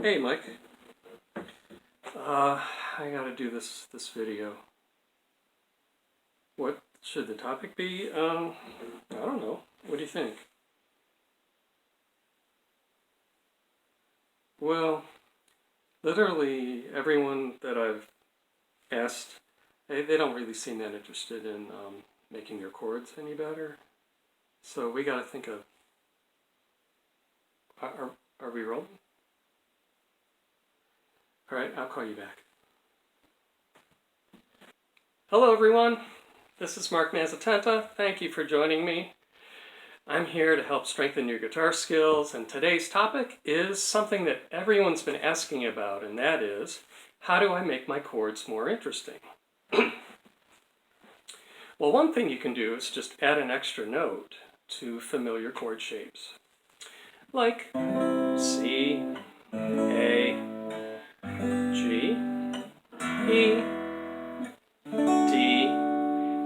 Hey, Mike. I gotta do this video. What should the topic be? I don't know. What do you think? Well, literally everyone that I've asked, they don't really seem that interested in making their chords any better. So we gotta think of, are we rolling? All right, I'll call you back. Hello everyone, this is Mark Mazzatenta. Thank you for joining me. I'm here to help strengthen your guitar skills, and today's topic is something that everyone's been asking about, and that is, how do I make my chords more interesting? Well, one thing you can do is just add an extra note to familiar chord shapes, like C, A, G, E, D.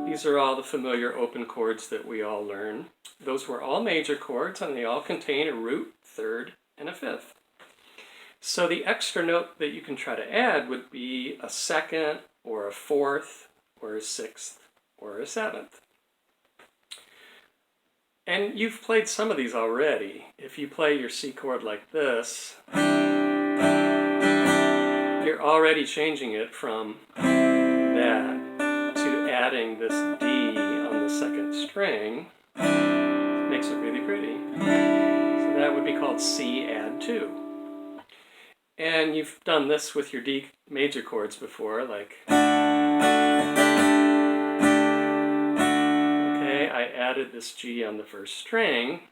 These are all the familiar open chords that we all learn. Those were all major chords, and they all contain a root, third, and a fifth. So the extra note that you can try to add would be a second, or a fourth, or a sixth, or a seventh. And you've played some of these already. If you play your C chord like this, you're already changing it from that to adding this D on the second string. It makes it really pretty. So that would be called C add 2. And you've done this with your D major chords before, like, okay, I added this G on the first string,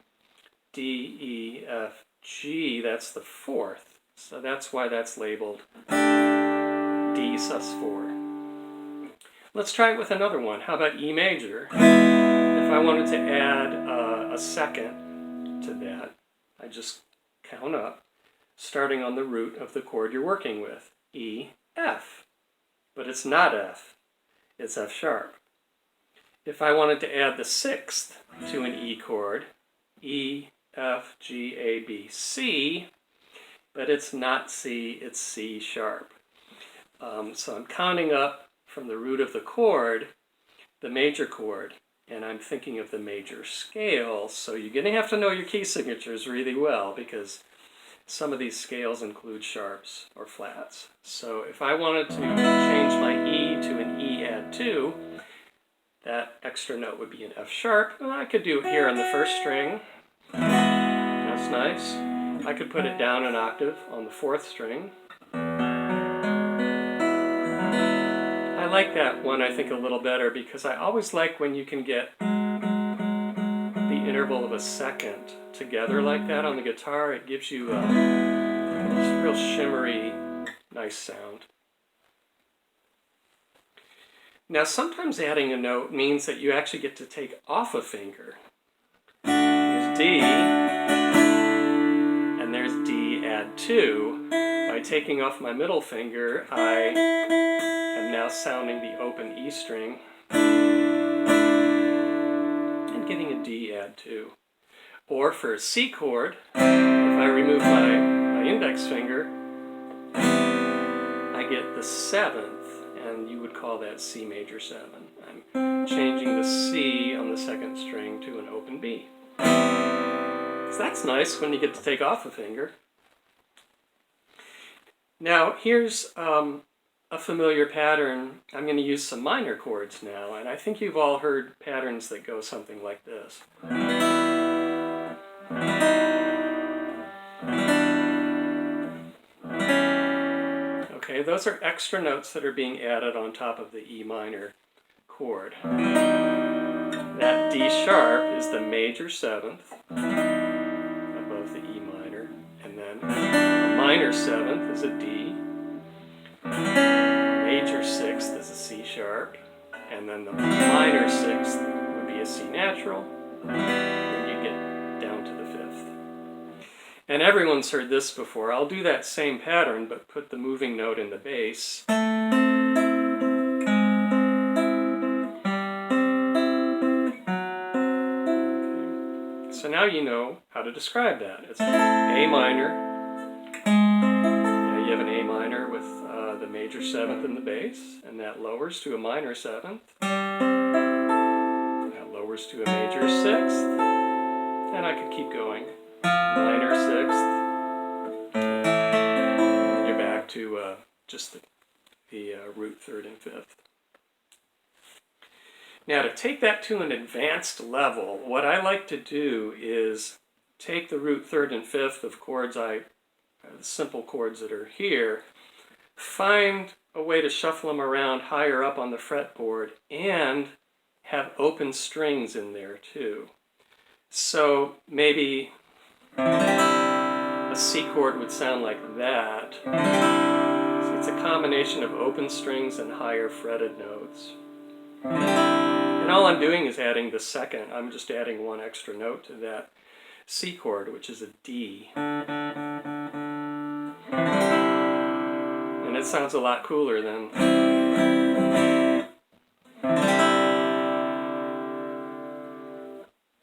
D, E, F, G, that's the fourth. So that's why that's labeled D sus4. Let's try it with another one. How about E major? If I wanted to add a second to that, I just count up, starting on the root of the chord you're working with, E, F. But it's not F, it's F sharp. If I wanted to add the sixth to an E chord, E, F, G, A, B, C, but it's not C, it's C sharp. So I'm counting up from the root of the chord, the major chord, and I'm thinking of the major scale, so you're going to have to know your key signatures really well, because some of these scales include sharps or flats. So if I wanted to change my E to an E add 2, that extra note would be an F sharp. Well, I could do it here on the first string. That's nice. I could put it down an octave on the fourth string. I like that one, I think, a little better, because I always like when you can get the interval of a second together like that on the guitar. It gives you a real shimmery, nice sound. Now, sometimes adding a note means that you actually get to take off a finger. There's D, and there's D add 2. By taking off my middle finger, I am now sounding the open E string and getting a D add 2. Or for a C chord, if I remove my index finger, I get the seventh, and you would call that C major 7. I'm changing the C on the second string to an open B. So that's nice when you get to take off a finger. Now here's a familiar pattern. I'm going to use some minor chords now, and I think you've all heard patterns that go something like this. Okay, those are extra notes that are being added on top of the E minor chord. That D sharp is the major 7th above the E minor, and then a minor 7th is a D, major 6th is a C sharp, and then the minor 6th would be a C natural, and you get down to the 5th. And everyone's heard this before. I'll do that same pattern, but put the moving note in the bass. So now you know how to describe that. It's A minor, have an A minor with the major 7th in the bass, and that lowers to a minor 7th. That lowers to a major 6th, and I could keep going. Minor 6th. You're back to just the root 3rd and 5th. Now, to take that to an advanced level, what I like to do is take the root 3rd and 5th of chords, the simple chords that are here, find a way to shuffle them around higher up on the fretboard, and have open strings in there too. So maybe a C chord would sound like that. So it's a combination of open strings and higher fretted notes. And all I'm doing is adding the 2nd. I'm just adding one extra note to that C chord, which is a D. And it sounds a lot cooler than...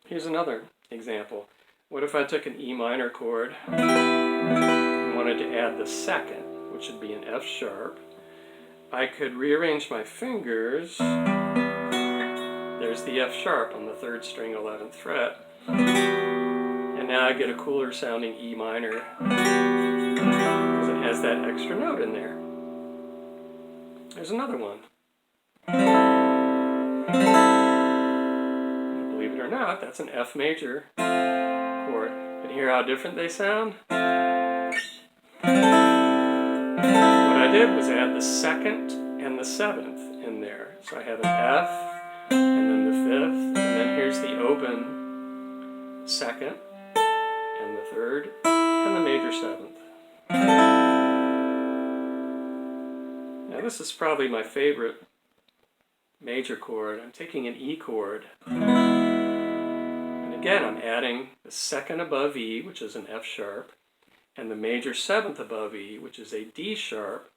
Here's another example. What if I took an E minor chord and wanted to add the 2nd, which would be an F sharp? I could rearrange my fingers. There's the F sharp on the 3rd string, 11th fret. And now I get a cooler sounding E minor because it has that extra note in there. There's another one. Believe it or not, that's an F major chord. And hear how different they sound? What I did was add the 2nd and the 7th in there. So I have an F, and then the 5th, and then here's the open 2nd, and the 3rd, and the major 7th. Now this is probably my favorite major chord. I'm taking an E chord, and again I'm adding the 2nd above E, which is an F sharp, and the major 7th above E, which is a D sharp.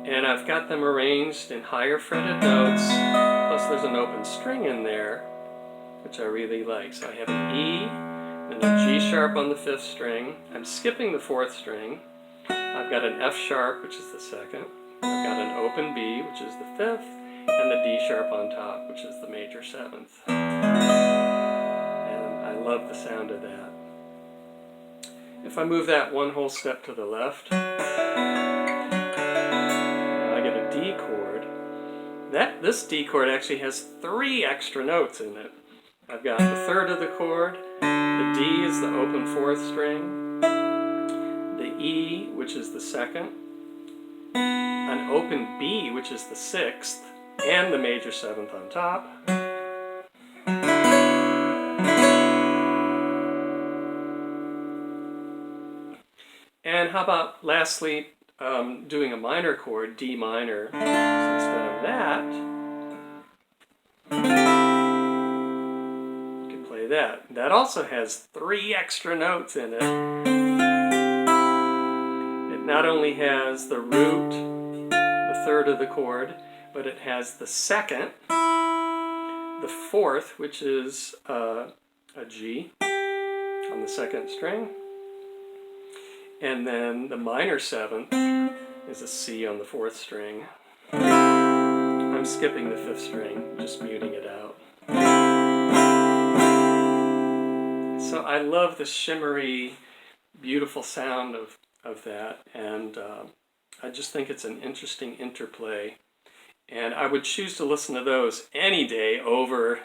And I've got them arranged in higher fretted notes, plus there's an open string in there, which I really like. So I have an E, and a G sharp on the 5th string. I'm skipping the 4th string. I've got an F sharp, which is the 2nd. I've got an open B, which is the 5th, and the D sharp on top, which is the major 7th. And I love the sound of that. If I move that one whole step to the left, D chord. This D chord actually has 3 extra notes in it. I've got the 3rd of the chord, the D is the open 4th string, the E, which is the 2nd, an open B, which is the 6th, and the major 7th on top. And how about lastly, doing a minor chord, D minor, so instead of that, you can play that. That also has 3 extra notes in it. It not only has the root, the 3rd of the chord, but it has the 2nd, the 4th, which is a G on the 2nd string, and then the minor 7th is a C on the 4th string. I'm skipping the 5th string, just muting it out. So I love the shimmery, beautiful sound of that, and I just think it's an interesting interplay. And I would choose to listen to those any day over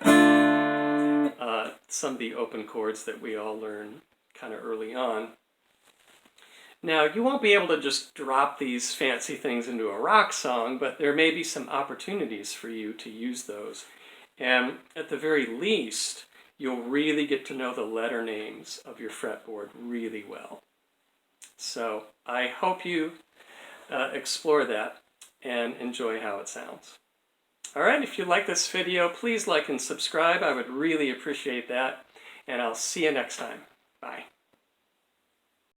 some of the open chords that we all learn kind of early on. Now, you won't be able to just drop these fancy things into a rock song, but there may be some opportunities for you to use those. And at the very least, you'll really get to know the letter names of your fretboard really well. So I hope you explore that and enjoy how it sounds. All right, if you like this video, please like and subscribe. I would really appreciate that. And I'll see you next time. Bye.